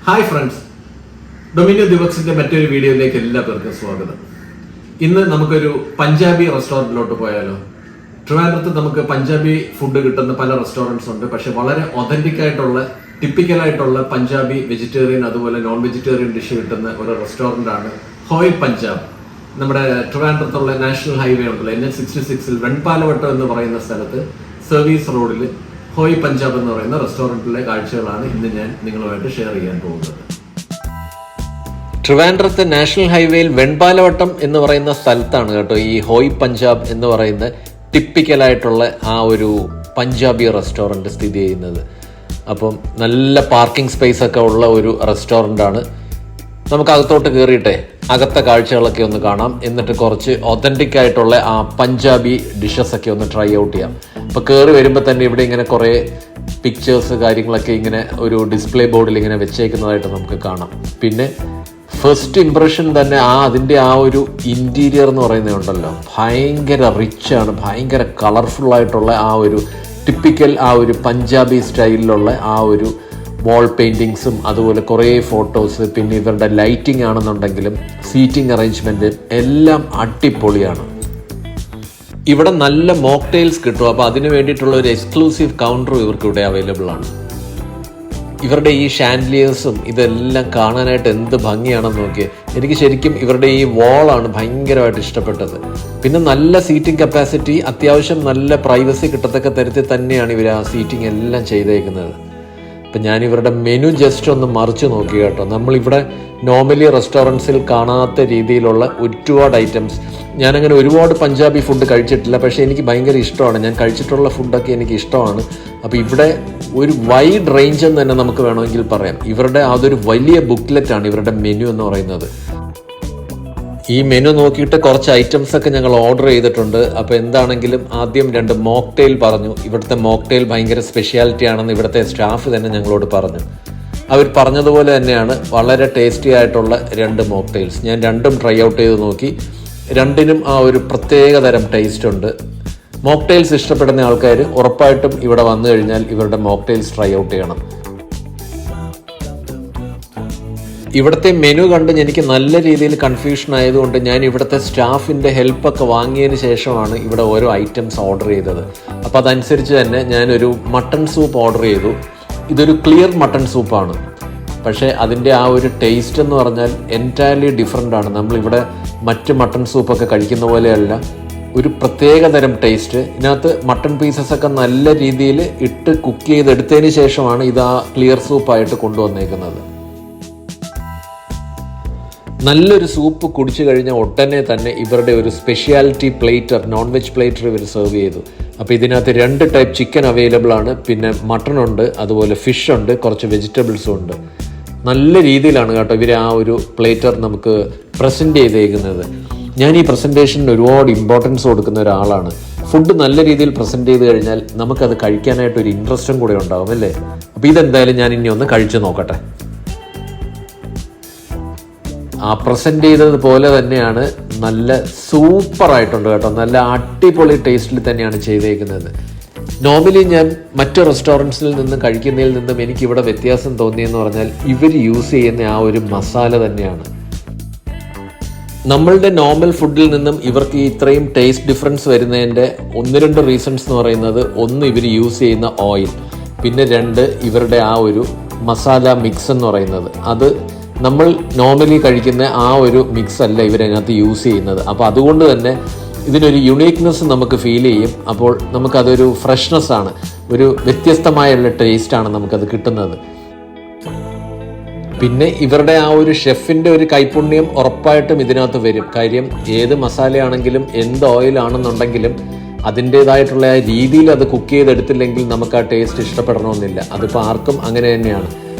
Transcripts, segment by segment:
Hi friends, ഡൊമിനിയോ ദിവക്സിന്റെ മറ്റൊരു വീഡിയോയിലേക്ക് എല്ലാവർക്കും സ്വാഗതം. ഇന്ന് നമുക്കൊരു പഞ്ചാബി റെസ്റ്റോറൻറ്റിലോട്ട് പോയാലോ? ട്രിവാൻഡ്രത്ത് നമുക്ക് പഞ്ചാബി ഫുഡ് കിട്ടുന്ന പല റെസ്റ്റോറൻറ്റ്സ് ഉണ്ട്. പക്ഷെ വളരെ ഒതന്റിക് ആയിട്ടുള്ള ടിപ്പിക്കലായിട്ടുള്ള പഞ്ചാബി വെജിറ്റേറിയൻ അതുപോലെ നോൺ വെജിറ്റേറിയൻ ഡിഷ് കിട്ടുന്ന ഒരു റെസ്റ്റോറൻ്റ് ആണ് ഹോയ് പഞ്ചാബ്. നമ്മുടെ ട്രിവാൻഡ്രത്തുള്ള നാഷണൽ ഹൈവേ ഉണ്ടല്ലോ, NH66 വെൺപാലവട്ടം എന്ന് പറയുന്ന സ്ഥലത്ത് സർവീസ് റോഡിൽ ഹോയ് പഞ്ചാബ് എന്ന് പറയുന്ന റെസ്റ്റോറൻറ്റിലെ കാഴ്ചകളാണ് ഇന്ന് ഞാൻ നിങ്ങളുമായിട്ട് ഷെയർ ചെയ്യാൻ പോകുന്നത്. ട്രിവാൻഡ്രത്ത് നാഷണൽ ഹൈവേയിൽ വെൺപാലവട്ടം എന്ന് പറയുന്ന സ്ഥലത്താണ് കേട്ടോ ഈ ഹോയ് പഞ്ചാബ് എന്ന് പറയുന്ന ടിപ്പിക്കലായിട്ടുള്ള ആ ഒരു പഞ്ചാബി റെസ്റ്റോറൻറ്റ് സ്ഥിതി ചെയ്യുന്നത്. അപ്പം നല്ല പാർക്കിംഗ് സ്പേസ് ഒക്കെ ഉള്ള ഒരു റെസ്റ്റോറൻ്റ് ആണ്. നമുക്ക് അകത്തോട്ട് കയറിയിട്ടെ അകത്തെ കാഴ്ചകളൊക്കെ ഒന്ന് കാണാം. എന്നിട്ട് കുറച്ച് ഒതൻറ്റിക് ആയിട്ടുള്ള ആ പഞ്ചാബി ഡിഷസ് ഒക്കെ ഒന്ന് ട്രൈ ഔട്ട് ചെയ്യാം. അപ്പോൾ കയറി വരുമ്പോൾ തന്നെ ഇവിടെ ഇങ്ങനെ കുറേ പിക്ചേഴ്സ് കാര്യങ്ങളൊക്കെ ഇങ്ങനെ ഒരു ഡിസ്പ്ലേ ബോർഡിൽ ഇങ്ങനെ വെച്ചേക്കുന്നതായിട്ട് നമുക്ക് കാണാം. പിന്നെ ഫസ്റ്റ് ഇംപ്രഷൻ തന്നെ അതിൻ്റെ ആ ഒരു ഇൻറ്റീരിയർ എന്ന് പറയുന്നതുണ്ടല്ലോ, ഭയങ്കര റിച്ചാണ്, ഭയങ്കര കളർഫുള്ളായിട്ടുള്ള ആ ഒരു ടിപ്പിക്കൽ ആ ഒരു പഞ്ചാബി സ്റ്റൈലിലുള്ള ആ ഒരു വാൾ പെയിൻറ്റിങ്സും അതുപോലെ കുറേ ഫോട്ടോസ്, പിന്നെ ഇവരുടെ ലൈറ്റിംഗ് ആണെന്നുണ്ടെങ്കിലും സീറ്റിംഗ് അറേഞ്ച്മെൻറ്റ് എല്ലാം അടിപൊളിയാണ്. ഇവിടെ നല്ല മോക്ടെയിൽസ് കിട്ടും. അപ്പോൾ അതിന് വേണ്ടിയിട്ടുള്ള ഒരു എക്സ്ക്ലൂസീവ് കൗണ്ടറും ഇവർക്ക് ഇവിടെ അവൈലബിൾ ആണ്. ഇവരുടെ ഈ ഷാൻഡ്ലിയേഴ്സും ഇതെല്ലാം കാണാനായിട്ട് എന്ത് ഭംഗിയാണെന്ന് നോക്കിയേ. എനിക്ക് ശരിക്കും ഇവരുടെ ഈ വാളാണ് ഭയങ്കരമായിട്ട് ഇഷ്ടപ്പെട്ടത്. പിന്നെ നല്ല സീറ്റിംഗ് കപ്പാസിറ്റി, അത്യാവശ്യം നല്ല പ്രൈവസി കിട്ടത്തക്ക തരത്തിൽ തന്നെയാണ് ഇവർ ആ സീറ്റിംഗ് എല്ലാം ചെയ്തേക്കുന്നത്. അപ്പം ഞാനിവരുടെ മെനു ജസ്റ്റ് ഒന്ന് മറിച്ച് നോക്കി കേട്ടോ. നമ്മളിവിടെ നോർമലി റെസ്റ്റോറൻറ്റ്സിൽ കാണാത്ത രീതിയിലുള്ള ഒരുപാട് ഐറ്റംസ്. ഞാനങ്ങനെ ഒരുപാട് പഞ്ചാബി ഫുഡ് കഴിച്ചിട്ടില്ല, പക്ഷേ എനിക്ക് ഭയങ്കര ഇഷ്ടമാണ്. ഞാൻ കഴിച്ചിട്ടുള്ള ഫുഡൊക്കെ എനിക്ക് ഇഷ്ടമാണ്. അപ്പോൾ ഇവിടെ ഒരു വൈഡ് റേഞ്ച് എന്ന് തന്നെ നമുക്ക് വേണമെങ്കിൽ പറയാം. ഇവരുടെ അതൊരു വലിയ ബുക്ക്ലെറ്റാണ് ഇവരുടെ മെനു എന്ന് പറയുന്നത്. ഈ മെനു നോക്കിയിട്ട് കുറച്ച് ഐറ്റംസ് ഒക്കെ ഞങ്ങൾ ഓർഡർ ചെയ്തിട്ടുണ്ട്. അപ്പോൾ എന്താണെങ്കിലും ആദ്യം 2 മോക്ടെയിൽ പറഞ്ഞു. ഇവിടുത്തെ മോക്ടെയിൽ ഭയങ്കര സ്പെഷ്യാലിറ്റി ആണെന്ന് ഇവിടുത്തെ സ്റ്റാഫ് തന്നെ ഞങ്ങളോട് പറഞ്ഞു. അവർ പറഞ്ഞതുപോലെ തന്നെയാണ് വളരെ ടേസ്റ്റി ആയിട്ടുള്ള 2 മോക്ടെയിൽസ്. ഞാൻ 2ഉം ട്രൈ ഔട്ട് ചെയ്ത് നോക്കി. 2നും ആ ഒരു പ്രത്യേക തരം ടേസ്റ്റ് ഉണ്ട്. മോക്ടെയിൽസ് ഇഷ്ടപ്പെടുന്ന ആൾക്കാർ ഉറപ്പായിട്ടും ഇവിടെ വന്നു കഴിഞ്ഞാൽ ഇവരുടെ മോക്ടെയിൽസ് ട്രൈ ഔട്ട് ചെയ്യണം. ഇവിടുത്തെ മെനു കണ്ട് എനിക്ക് നല്ല രീതിയിൽ കൺഫ്യൂഷൻ ആയതുകൊണ്ട് ഞാൻ ഇവിടുത്തെ സ്റ്റാഫിൻ്റെ ഹെൽപ്പൊക്കെ വാങ്ങിയതിന് ശേഷമാണ് ഇവിടെ ഓരോ ഐറ്റംസ് ഓർഡർ ചെയ്തത്. അപ്പോൾ അതനുസരിച്ച് തന്നെ ഞാനൊരു മട്ടൺ സൂപ്പ് ഓർഡർ ചെയ്തു. ഇതൊരു ക്ലിയർ മട്ടൺ സൂപ്പാണ്. പക്ഷേ അതിൻ്റെ ആ ഒരു ടേസ്റ്റ് എന്ന് പറഞ്ഞാൽ എൻറ്റയർലി ഡിഫറെൻ്റ് ആണ്. നമ്മളിവിടെ മറ്റ് മട്ടൺ സൂപ്പൊക്കെ കഴിക്കുന്ന പോലെയല്ല, ഒരു പ്രത്യേക തരം ടേസ്റ്റ്. ഇതിനകത്ത് മട്ടൺ പീസസ് ഒക്കെ നല്ല രീതിയിൽ ഇട്ട് കുക്ക് ചെയ്തെടുത്തതിന് ശേഷമാണ് ഇത് ആ ക്ലിയർ സൂപ്പായിട്ട് കൊണ്ടുവന്നേക്കുന്നത്. നല്ലൊരു സൂപ്പ് കുടിച്ചു കഴിഞ്ഞാൽ ഉടനെ തന്നെ ഇവരുടെ ഒരു speciality plater, non veg plater ഇവർ സെർവ് ചെയ്തു. അപ്പോൾ ഇതിനകത്ത് 2 ടൈപ്പ് ചിക്കൻ അവൈലബിൾ ആണ്, പിന്നെ മട്ടൺ ഉണ്ട്, അതുപോലെ ഫിഷ് ഉണ്ട്, കുറച്ച് വെജിറ്റബിൾസും ഉണ്ട്. നല്ല രീതിയിലാണ് കേട്ടോ ഇവർ ആ ഒരു പ്ലേറ്റർ നമുക്ക് പ്രസൻറ്റ് ചെയ്തേക്കുന്നത്. ഞാൻ ഈ പ്രസൻറ്റേഷന് ഒരുപാട് ഇമ്പോർട്ടൻസ് കൊടുക്കുന്ന ഒരാളാണ്. ഫുഡ് നല്ല രീതിയിൽ പ്രസൻറ്റ് ചെയ്ത് കഴിഞ്ഞാൽ നമുക്കത് കഴിക്കാനായിട്ടൊരു ഇൻട്രസ്റ്റും കൂടെ ഉണ്ടാകും അല്ലേ? അപ്പോൾ ഇതെന്തായാലും ഞാൻ ഇനി ഒന്ന് കഴിച്ചു നോക്കട്ടെ. ആ പ്രസൻറ്റ് ചെയ്തതുപോലെ തന്നെയാണ്, നല്ല സൂപ്പറായിട്ടുണ്ട് കേട്ടോ. നല്ല അടിപൊളി ടേസ്റ്റിൽ തന്നെയാണ് ചെയ്തേക്കുന്നത്. നോർമലി ഞാൻ മറ്റു റെസ്റ്റോറൻറ്റ്സിൽ നിന്നും കഴിക്കുന്നതിൽ നിന്നും എനിക്കിവിടെ വ്യത്യാസം തോന്നിയെന്ന് പറഞ്ഞാൽ ഇവർ യൂസ് ചെയ്യുന്ന ആ ഒരു മസാല തന്നെയാണ്. നമ്മളുടെ നോർമൽ ഫുഡിൽ നിന്നും ഇവർക്ക് ഇത്രയും ടേസ്റ്റ് ഡിഫറൻസ് വരുന്നതിൻ്റെ 1-2 റീസൺസ് എന്ന് പറയുന്നത്, 1 ഇവർ യൂസ് ചെയ്യുന്ന ഓയിൽ, പിന്നെ 2 ഇവരുടെ ആ ഒരു മസാല മിക്സ് എന്ന് പറയുന്നത്. അത് നമ്മൾ നോർമലി കഴിക്കുന്ന ആ ഒരു മിക്സ് അല്ല ഇവരതിനകത്ത് യൂസ് ചെയ്യുന്നത്. അപ്പോൾ അതുകൊണ്ട് തന്നെ ഇതിനൊരു യുണീക്നെസ് നമുക്ക് ഫീൽ ചെയ്യും. അപ്പോൾ നമുക്കതൊരു ഫ്രഷ്നെസ് ആണ്, ഒരു വ്യത്യസ്തമായുള്ള ടേസ്റ്റാണ് നമുക്കത് കിട്ടുന്നത്. പിന്നെ ഇവരുടെ ആ ഒരു ഷെഫിൻ്റെ ഒരു കൈപുണ്യം ഉറപ്പായിട്ടും ഇതിനകത്ത് വരും. കാര്യം ഏത് മസാലയാണെങ്കിലും എന്ത് ഓയിലാണെന്നുണ്ടെങ്കിലും അതിൻ്റേതായിട്ടുള്ള ആ രീതിയിൽ അത് കുക്ക് ചെയ്തെടുത്തില്ലെങ്കിൽ നമുക്ക് ആ ടേസ്റ്റ് ഇഷ്ടപ്പെടണമെന്നില്ല. അതിപ്പോൾ ആർക്കും അങ്ങനെ തന്നെയാണ്.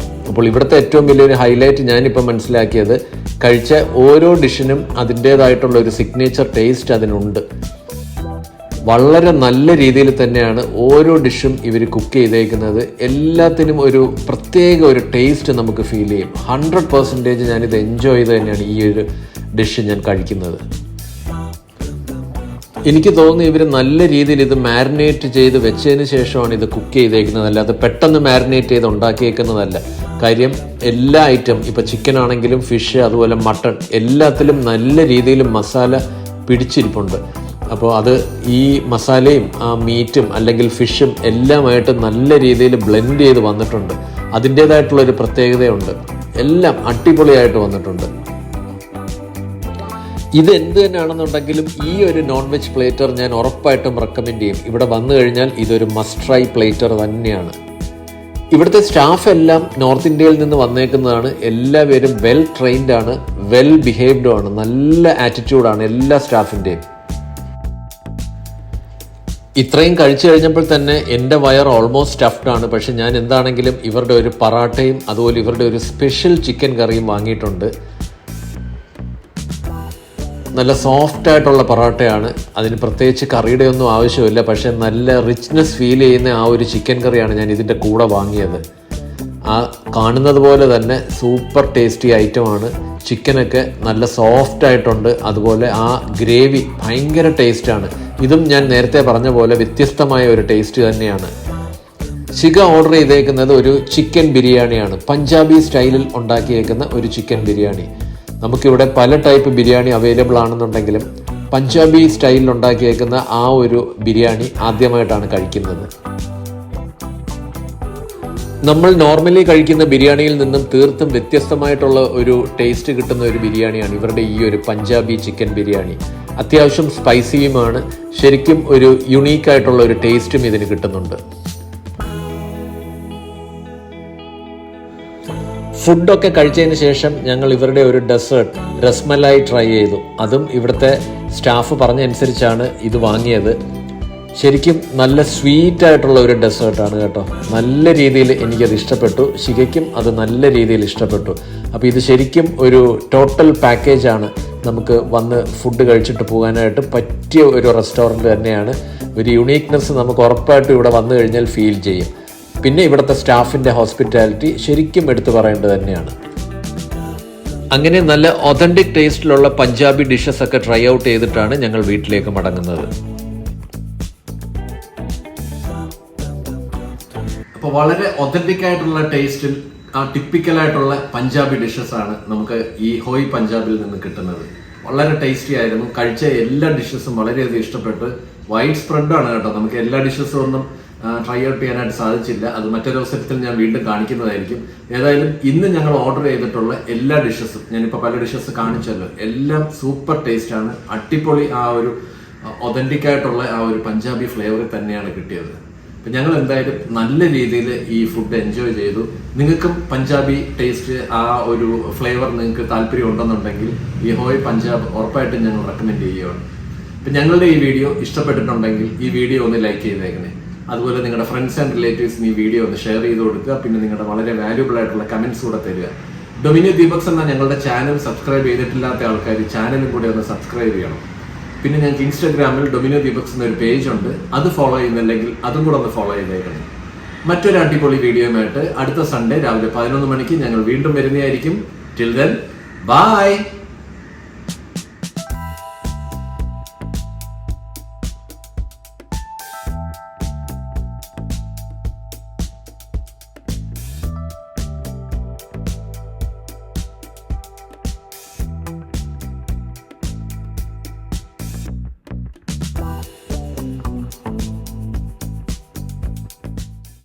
അപ്പോൾ ഇവിടുത്തെ ഏറ്റവും വലിയൊരു ഹൈലൈറ്റ് ഞാനിപ്പോൾ മനസ്സിലാക്കിയത്, കഴിച്ച ഓരോ ഡിഷിനും അതിൻ്റേതായിട്ടുള്ള ഒരു സിഗ്നേച്ചർ ടേസ്റ്റ് അതിനുണ്ട്. വളരെ നല്ല രീതിയിൽ തന്നെയാണ് ഓരോ ഡിഷും ഇവർ കുക്ക് ചെയ്തേക്കുന്നത്. എല്ലാത്തിനും ഒരു പ്രത്യേക ഒരു ടേസ്റ്റ് നമുക്ക് ഫീൽ ചെയ്യും. 100% ഞാനിത് എൻജോയ് ചെയ്ത് തന്നെയാണ് ഈ ഒരു ഡിഷ് ഞാൻ കഴിക്കുന്നത്. എനിക്ക് തോന്നുന്നു ഇവർ നല്ല രീതിയിൽ ഇത് മാരിനേറ്റ് ചെയ്ത് വെച്ചതിന് ശേഷമാണ് ഇത് കുക്ക് ചെയ്തേക്കുന്നത്, അല്ലാതെ പെട്ടെന്ന് മാരിനേറ്റ് ചെയ്ത് ഉണ്ടാക്കിയേക്കുന്നതല്ല. കാര്യം എല്ലാ ഐറ്റം ഇപ്പോൾ ചിക്കൻ ആണെങ്കിലും ഫിഷ് അതുപോലെ മട്ടൺ എല്ലാത്തിലും നല്ല രീതിയിൽ മസാല പിടിച്ചിരിപ്പുണ്ട്. അപ്പോൾ അത് ഈ മസാലയും ആ മീറ്റും അല്ലെങ്കിൽ ഫിഷും എല്ലാമായിട്ട് നല്ല രീതിയിൽ ബ്ലെൻഡ് ചെയ്ത് വന്നിട്ടുണ്ട്. അതിൻ്റേതായിട്ടുള്ളൊരു പ്രത്യേകതയുണ്ട്. എല്ലാം അടിപൊളിയായിട്ട് വന്നിട്ടുണ്ട്. ഇത് എന്ത് തന്നെയാണെന്നുണ്ടെങ്കിലും ഈ ഒരു നോൺ വെജ് പ്ലേറ്റർ ഞാൻ ഉറപ്പായിട്ടും റെക്കമെൻഡ് ചെയ്യും. ഇവിടെ വന്നു കഴിഞ്ഞാൽ ഇതൊരു മസ്റ്റ് ട്രൈ പ്ലേറ്റർ തന്നെയാണ്. ഇവിടുത്തെ സ്റ്റാഫ് എല്ലാം നോർത്ത് ഇന്ത്യയിൽ നിന്ന് വന്നേക്കുന്നതാണ്. എല്ലാവരും വെൽ ട്രെയിൻഡ് ആണ്, വെൽ ബിഹേവ്ഡും ആണ്, നല്ല ആറ്റിറ്റ്യൂഡാണ് എല്ലാ സ്റ്റാഫിൻ്റെയും. ഇത്രയും കഴിച്ചു കഴിഞ്ഞപ്പോൾ തന്നെ എൻ്റെ വയർ ഓൾമോസ്റ്റ് സ്റ്റഫ്ഡ് ആണ്. പക്ഷെ ഞാൻ എന്താണെങ്കിലും ഇവരുടെ ഒരു പറാട്ടയും അതുപോലെ ഇവരുടെ ഒരു സ്പെഷ്യൽ ചിക്കൻ കറിയും വാങ്ങിയിട്ടുണ്ട്. നല്ല സോഫ്റ്റ് ആയിട്ടുള്ള പൊറോട്ടയാണ്. അതിന് പ്രത്യേകിച്ച് കറിയുടെ ഒന്നും ആവശ്യമില്ല. പക്ഷേ നല്ല റിച്ച്നെസ് ഫീൽ ചെയ്യുന്ന ആ ഒരു ചിക്കൻ കറിയാണ് ഞാൻ ഇതിൻ്റെ കൂടെ വാങ്ങിയത്. ആ കാണുന്നത് പോലെ തന്നെ സൂപ്പർ ടേസ്റ്റി ഐറ്റമാണ്. ചിക്കനൊക്കെ നല്ല സോഫ്റ്റ് ആയിട്ടുണ്ട്. അതുപോലെ ആ ഗ്രേവി ഭയങ്കര ടേസ്റ്റാണ്. ഇതും ഞാൻ നേരത്തെ പറഞ്ഞ പോലെ വ്യത്യസ്തമായ ഒരു ടേസ്റ്റ് തന്നെയാണ്. ശിഖ ഓർഡർ ചെയ്തേക്കുന്നത് ഒരു ചിക്കൻ ബിരിയാണിയാണ്. പഞ്ചാബി സ്റ്റൈലിൽ ഉണ്ടാക്കിയേക്കുന്ന ഒരു ചിക്കൻ ബിരിയാണി. നമുക്കിവിടെ പല ടൈപ്പ് ബിരിയാണി അവൈലബിൾ ആണെന്നുണ്ടെങ്കിലും പഞ്ചാബി സ്റ്റൈലിൽ ഉണ്ടാക്കിയേക്കുന്ന ആ ഒരു ബിരിയാണി ആദ്യമായിട്ടാണ് കഴിക്കുന്നത്. നമ്മൾ നോർമലി കഴിക്കുന്ന ബിരിയാണിയിൽ നിന്നും തീർത്തും വ്യത്യസ്തമായിട്ടുള്ള ഒരു ടേസ്റ്റ് കിട്ടുന്ന ഒരു ബിരിയാണിയാണ് ഇവരുടെ ഈ ഒരു പഞ്ചാബി ചിക്കൻ ബിരിയാണി. അത്യാവശ്യം സ്പൈസിയുമാണ്. ശരിക്കും ഒരു യുണീക്കായിട്ടുള്ള ഒരു ടേസ്റ്റും ഇതിന് കിട്ടുന്നുണ്ട്. ഫുഡൊക്കെ കഴിച്ചതിന് ശേഷം ഞങ്ങൾ ഇവരുടെ ഒരു ഡെസേർട്ട് രസ്മലായി ട്രൈ ചെയ്തു. അതും ഇവിടുത്തെ സ്റ്റാഫ് പറഞ്ഞനുസരിച്ചാണ് ഇത് വാങ്ങിയത്. ശരിക്കും നല്ല സ്വീറ്റ് ആയിട്ടുള്ള ഒരു ഡെസേർട്ടാണ് കേട്ടോ. നല്ല രീതിയിൽ എനിക്കത് ഇഷ്ടപ്പെട്ടു. ശിഖയ്ക്കും അത് നല്ല രീതിയിൽ ഇഷ്ടപ്പെട്ടു. അപ്പോൾ ഇത് ശരിക്കും ഒരു ടോട്ടൽ പാക്കേജാണ്. നമുക്ക് വന്ന് ഫുഡ് കഴിച്ചിട്ട് പോകാനായിട്ട് പറ്റിയ ഒരു റെസ്റ്റോറൻറ്റ് തന്നെയാണ്. ഒരു യുണീക്നെസ് നമുക്ക് ഉറപ്പായിട്ടും ഇവിടെ വന്നു കഴിഞ്ഞാൽ ഫീൽ ചെയ്യും. പിന്നെ ഇവിടുത്തെ സ്റ്റാഫിൻ്റെ ഹോസ്പിറ്റാലിറ്റി ശരിക്കും എടുത്തു പറയേണ്ടത് തന്നെയാണ്. അങ്ങനെ നല്ല ഒതൻറ്റിക് ടേസ്റ്റിലുള്ള പഞ്ചാബി ഡിഷസ് ഒക്കെ ട്രൈ ഔട്ട് ചെയ്തിട്ടാണ് ഞങ്ങൾ വീട്ടിലേക്ക് മടങ്ങുന്നത്. അപ്പോൾ വളരെ ഒതൻറ്റിക് ആയിട്ടുള്ള ടേസ്റ്റിൽ ആ ടിപ്പിക്കലായിട്ടുള്ള പഞ്ചാബി ഡിഷസ് ആണ് നമുക്ക് ഈ ഹോയ് പഞ്ചാബിൽ നിന്ന് കിട്ടുന്നത്. വളരെ ടേസ്റ്റി ആയിരുന്നു. കഴിച്ച എല്ലാ ഡിഷസും വളരെയധികം ഇഷ്ടപ്പെട്ട്. വൈഡ് സ്പ്രെഡാണ് കേട്ടോ. നമുക്ക് എല്ലാ ഡിഷസും ഒന്നും ട്രൈ ഔട്ട് ചെയ്യാനായിട്ട് സാധിച്ചില്ല. അത് മറ്റൊരു അവസരത്തിൽ ഞാൻ വീണ്ടും കാണിക്കുന്നതായിരിക്കും. ഏതായാലും ഇന്ന് ഞങ്ങൾ ഓർഡർ ചെയ്തിട്ടുള്ള എല്ലാ ഡിഷസും, ഞാനിപ്പോൾ പല ഡിഷസ് കാണിച്ചല്ലോ, എല്ലാം സൂപ്പർ ടേസ്റ്റ് ആണ്. അടിപൊളി ആ ഒരു ഒതൻറ്റിക് ആയിട്ടുള്ള ആ ഒരു പഞ്ചാബി ഫ്ലേവർ തന്നെയാണ് കിട്ടിയത്. അപ്പം ഞങ്ങൾ എന്തായാലും നല്ല രീതിയിൽ ഈ ഫുഡ് എൻജോയ് ചെയ്തു. നിങ്ങൾക്കും പഞ്ചാബി ടേസ്റ്റ് ആ ഒരു ഫ്ലേവർ നിങ്ങൾക്ക് താല്പര്യം ഉണ്ടെന്നുണ്ടെങ്കിൽ ഈ ഹോയ് പഞ്ചാബ് ഉറപ്പായിട്ടും ഞങ്ങൾ റെക്കമെൻഡ് ചെയ്യുകയാണ്. അപ്പം ഞങ്ങളുടെ ഈ വീഡിയോ ഇഷ്ടപ്പെട്ടിട്ടുണ്ടെങ്കിൽ ഈ വീഡിയോ ഒന്ന് ലൈക്ക് ചെയ്തേക്കണേ. അതുപോലെ നിങ്ങളുടെ ഫ്രണ്ട്സ് ആൻഡ് റിലേറ്റീവ്സിന് ഈ വീഡിയോ ഒന്ന് ഷെയർ ചെയ്ത് കൊടുക്കുക. പിന്നെ നിങ്ങളുടെ വളരെ വാല്യുബിൾ ആയിട്ടുള്ള കമൻറ്റ്സ് കൂടെ തരിക. ഡൊമിനിയോ ദീപക്സ് എന്ന ഞങ്ങളുടെ ചാനൽ സബ്സ്ക്രൈബ് ചെയ്തിട്ടില്ലാത്ത ആൾക്കാർ ചാനലും കൂടെ ഒന്ന് സബ്സ്ക്രൈബ് ചെയ്യണം. പിന്നെ ഞങ്ങൾക്ക് ഇൻസ്റ്റാഗ്രാമിൽ ഡൊമിനിയോ ദീപക്സ് എന്നൊരു പേജ് ഉണ്ട്. അത് ഫോളോ ചെയ്യുന്നില്ലെങ്കിൽ അതും കൂടെ ഒന്ന് ഫോളോ ചെയ്തേക്കണം. മറ്റൊരു അടിപൊളി വീഡിയോയുമായിട്ട് അടുത്ത സൺഡേ രാവിലെ 11 മണിക്ക് ഞങ്ങൾ വീണ്ടും വരുന്നതായിരിക്കും. Till then bye.